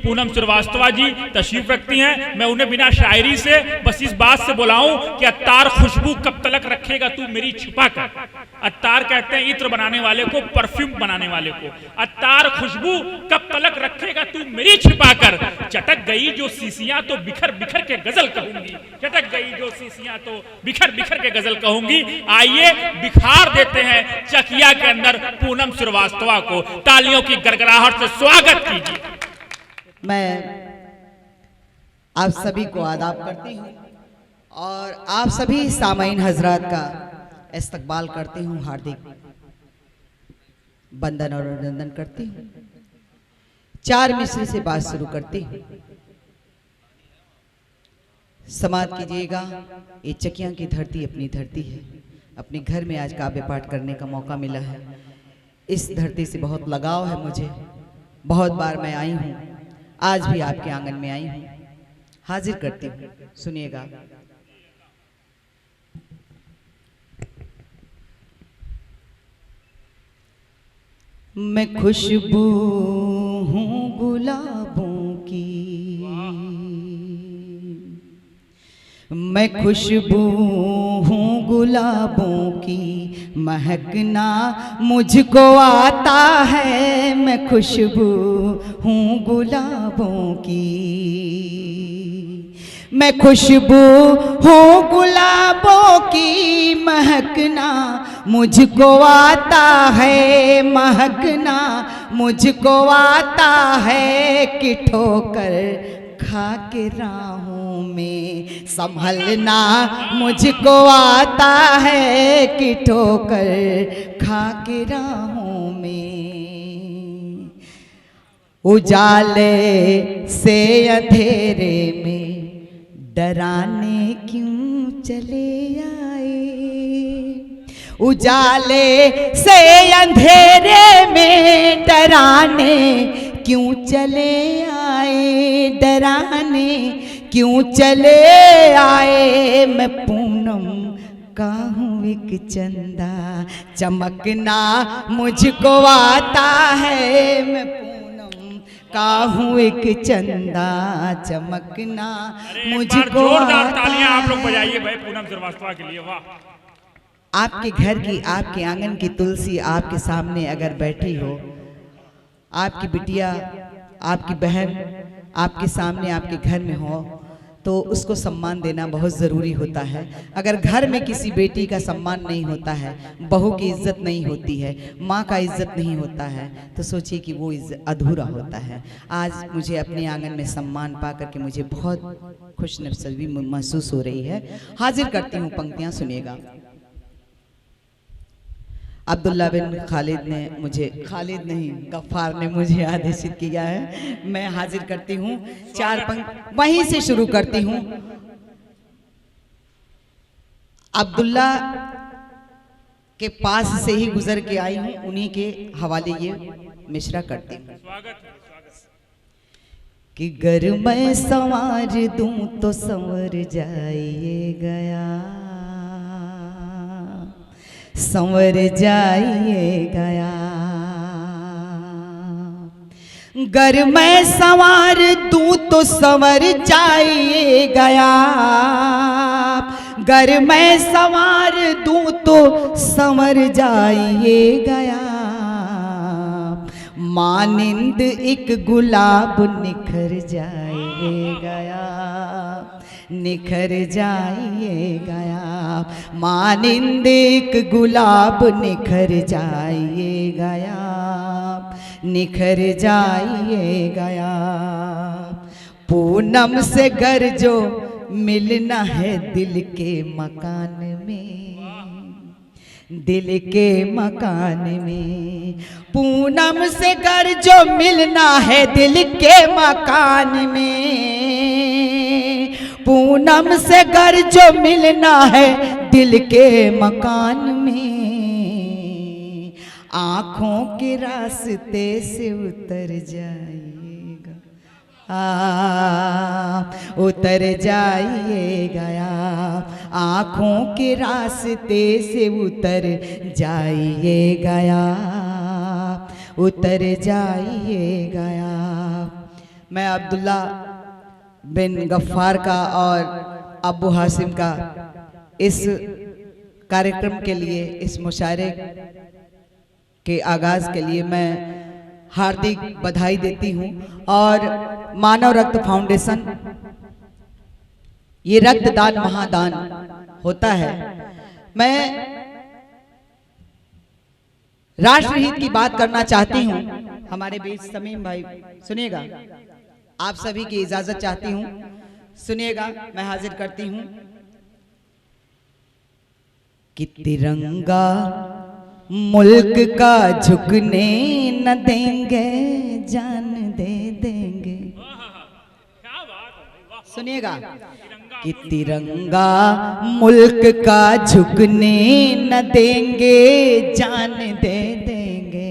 पूनम श्रीवास्तव जी तशरीफ रखती हैं। मैं उन्हें बिना शायरी से बस इस बात से बुलाऊं कि अत्तार खुशबू कब तलक रखेगा तू मेरी छुपा कर। अत्तार कहते हैं इत्र बनाने वाले को, परफ्यूम बनाने वाले को। अत्तार खुशबू कब तलक रखेगा तू मेरी छिपा कर। चटक गई जो सीसियां तो बिखर बिखर के गजल कहूंगी, चटक गई जो सीसियां तो बिखर बिखर के गजल कहूंगी। आइए बिखार देते हैं चकिया के अंदर पूनम श्रीवास्तव को। तालियों की गड़गड़ाहट से स्वागत कीजिए। मैं आप सभी को आदाब करती हूँ और आप सभी सामाईन हजरात का इस्तकबाल करती हूँ, हार्दिक बंदन और अभिनंदन करती हूँ। 4 मिसरे से बात शुरू करती हूँ। समात कीजिएगा, ये चकिया की धरती अपनी धरती है। अपने घर में आज काव्य पाठ करने का मौका मिला है। इस धरती से बहुत लगाव है मुझे। बहुत बार मैं आई हूँ, आज भी आपके आंगन में आई हूँ, हाजिर करती हूँ। सुनिएगा। मैं खुशबू हूँ गुलाबों की, मैं खुशबू हूँ गुलाबों की, महकना मुझको आता है। मैं खुशबू हूँ गुलाबों की, मैं खुशबू हूँ गुलाबों की, महकना मुझको आता है, महकना मुझको आता है। कि ठोकर खा के राहों में संभलना मुझको आता है। कि ठोकर खा के राहों में, उजाले से अंधेरे में डराने क्यों चले आए। उजाले से अंधेरे में डराने क्यों चले आए, डराने क्यों चले आए। मैं पूनम का हूँ एक चंदा, चमकना मुझको आता है। मैं पूनम का हूँ एक चंदा, चमकना मुझको जोरदार तालियां आप लोग बजाइए भाई पूनम श्रीवास्तव के लिए। वाह। आपके घर की, आपके आंगन की तुलसी आपके सामने अगर बैठी हो, आपकी बिटिया, आपकी बहन आपके सामने आपके घर में हो, तो उसको सम्मान देना बहुत ज़रूरी होता है। अगर घर में किसी बेटी का सम्मान नहीं होता है, बहू की इज्जत नहीं होती है, माँ का इज्जत नहीं होता है, तो सोचिए कि वो इज्जत अधूरा होता है। आज मुझे अपने आंगन में सम्मान पा करके मुझे बहुत खुशनसीबी महसूस हो रही है। हाजिर करती हूँ पंक्तियाँ, सुनिएगा। अब्दुल्ला बिन खालिद ने मुझे, खालिद नहीं गफ्फार ने मुझे आदेशित किया है। मैं हाजिर करती हूँ 4 पंक्ति, वहीं से शुरू करती हूँ। अब्दुल्ला के पास से ही गुजर के आई हूँ, उन्हीं के हवाले ये मिश्रा करती हूँ। कि गर मैं संवार दूं तो संवर जाइए गया, संवर जाइए गया। गर मैं संवार दूं तो संवर जाइए गया, गर मैं संवार दूं तो संवर जाइए गया। मानिंद एक गुलाब निखर जाइए गया, निखर जाइए गया। मानिंद एक गुलाब निखर जाइए गया, निखर जाइए गया। पूनम से गर जो मिलना है दिल के मकान में, दिल के मकान में। पूनम से गर जो मिलना है दिल के मकान में, पूनम से गर जो मिलना है दिल के मकान में। आँखों के रास्ते से उतर जाइएगा, उतर जाइएगा। आँखों के रास्ते से उतर जाइएगा, उतर जाइएगा। मैं अब्दुल्ला बिन गफ्फार का और अबू हासिम का इस कार्यक्रम के लिए, इस मुशायरे के आगाज के लिए मैं हार्दिक बधाई देती हूँ। और मानव रक्त फाउंडेशन, ये रक्तदान महादान होता है। मैं राष्ट्रहित की बात करना चाहती हूँ। हमारे बीच समीम भाई सुनिएगा, आप सभी की इजाजत चाहती हूँ, सुनिएगा, मैं हाजिर करती हूँ कि तिरंगा मुल्क का झुकने न देंगे, जान दे देंगे। सुनिएगा कि तिरंगा मुल्क का झुकने न देंगे, जान दे देंगे।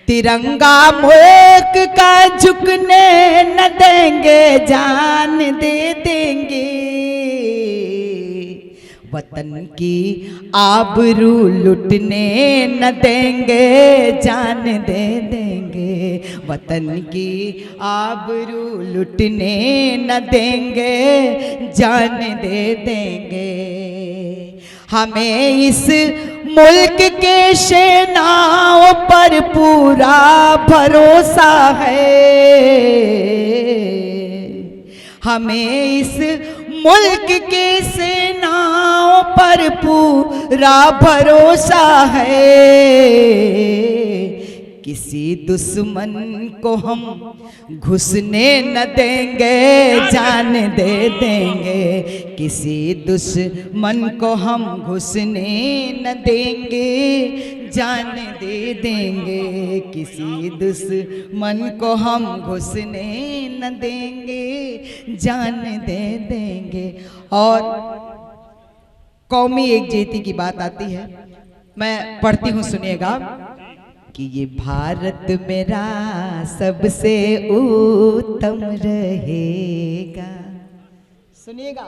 तिरंगा मुल्क का झुकने न देंगे, जान दे देंगे। वतन की आबरू लुटने न देंगे, जान दे देंगे। वतन की आबरू लुटने न देंगे, जान दे देंगे। हमें इस मुल्क के सेनाओं पर पूरा भरोसा है। हमें इस मुल्क के सेनाओं पर पूरा भरोसा है। किसी दुश्मन को हम घुसने न देंगे, जान दे देंगे। किसी दुश्मन को हम घुसने न देंगे, जान दे देंगे। किसी दुश्मन को हम घुसने न देंगे, जान दे देंगे। और कौमी एकजुटता की बात आती है, मैं पढ़ती हूँ, सुनिएगा कि ये भारत मेरा सबसे उत्तम रहेगा। सुनिएगा,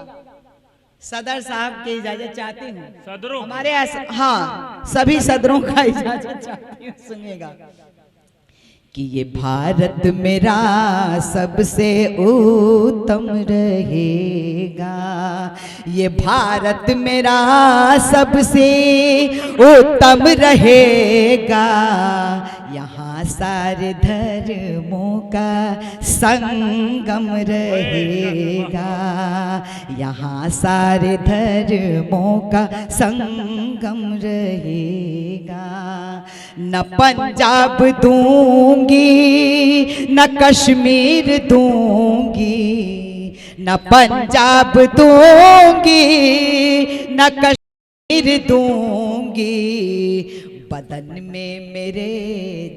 सदर साहब की इजाजत चाहती हूँ। सदरों हमारे हाँ, सभी सदरों का इजाजत चाहती हूँ, सुनिएगा कि ये भारत मेरा सबसे उत्तम रहेगा। ये भारत मेरा सबसे उत्तम रहेगा। यहाँ सारे धर्मों का संगम रहेगा। यहाँ सारे धर्मों का संगम रहेगा। न पंजाब दूंगी, न कश्मीर दूंगी। न पंजाब दूंगी, न कश्मीर दूंगी। बदन में मेरे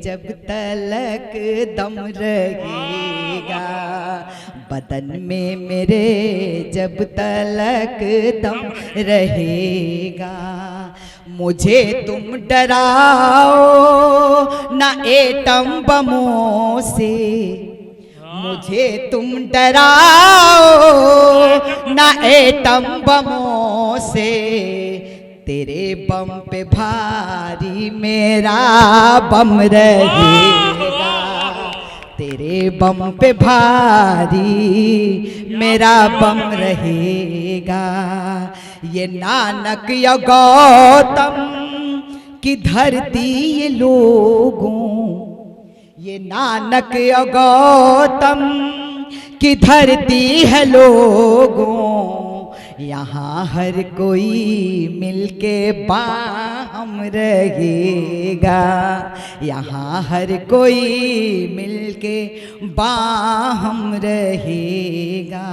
जब तलक दम रहेगा। बदन में मेरे जब तलक दम रहेगा। मुझे तुम डराओ ना एटम बमों से। मुझे तुम डराओ ना एटम बमों से। तेरे बम पे भारी मेरा बम रहेगा। तेरे बम पे भारी मेरा बम रहेगा। ये नानक या गौतम की धरती ये लोगों। ये नानक या गौतम की धरती है लोगों। यहाँ हर कोई मिलके बाहम रहेगा। यहाँ हर कोई मिलके बाहम रहेगा।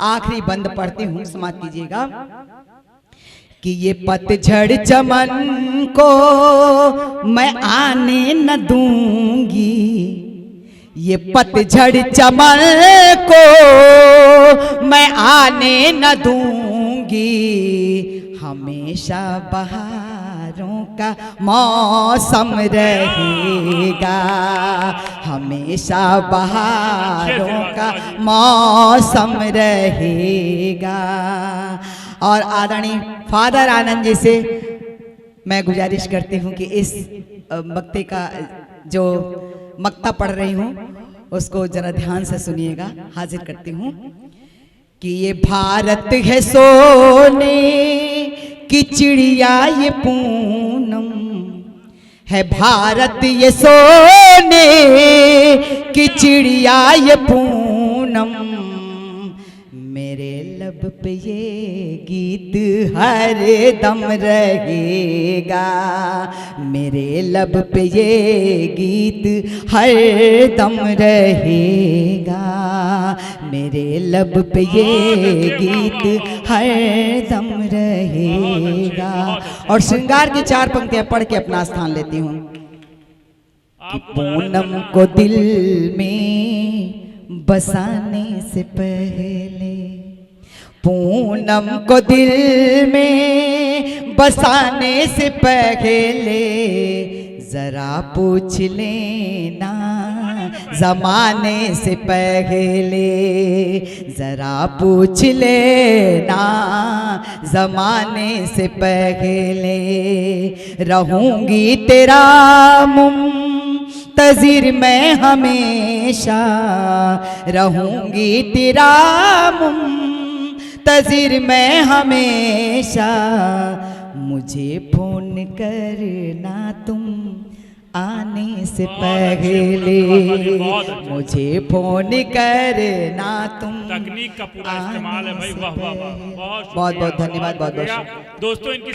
आखिरी बंद पढ़ती हूँ, समाप्त कीजिएगा कि ये पतझड़ चमन को मैं आने न दूंगी। ये पतझड़ चमन को मैं आने न दूंगी। हमेशा बहारों का मौसम रहेगा। हमेशा बहारों का मौसम रहेगा। और आदरणीय फादर आनंद जी से मैं गुजारिश करती हूँ कि इस वक्ते का जो मक्ता पढ़ रही हूँ, उसको जरा ध्यान से सुनिएगा। हाजिर करती हूँ कि ये भारत है सोने की चिड़िया ये पूनम है, भारत ये सोने की चिड़िया ये पूनम, मेरे लब पे ये गीत हर दम रहेगा, मेरे लब पे ये गीत हर दम रहेगा, मेरे लब पे ये गीत हर दम रहेगा। और श्रृंगार की 4 पंक्तियां पढ़ के अपना स्थान लेती हूँ कि पूनम को दिल में बसाने से पहले, पूनम को दिल में बसाने से पहले, जरा पूछ लेना जमाने से पहले, जरा पूछ लेना जमाने से पहले, रहूंगी तेरा मुंतज़िर मैं हमेशा, रहूंगी तेरा मुंतज़िर मैं हमेशा, मुझे फोन करना तुम आने से पहले, मुझे फोन करना तुम। तकनीक का पूरा इस्तेमाल है भाई, वाह वाह वाह, बहुत बहुत धन्यवाद, बहुत बहुत दोस्तों इनकी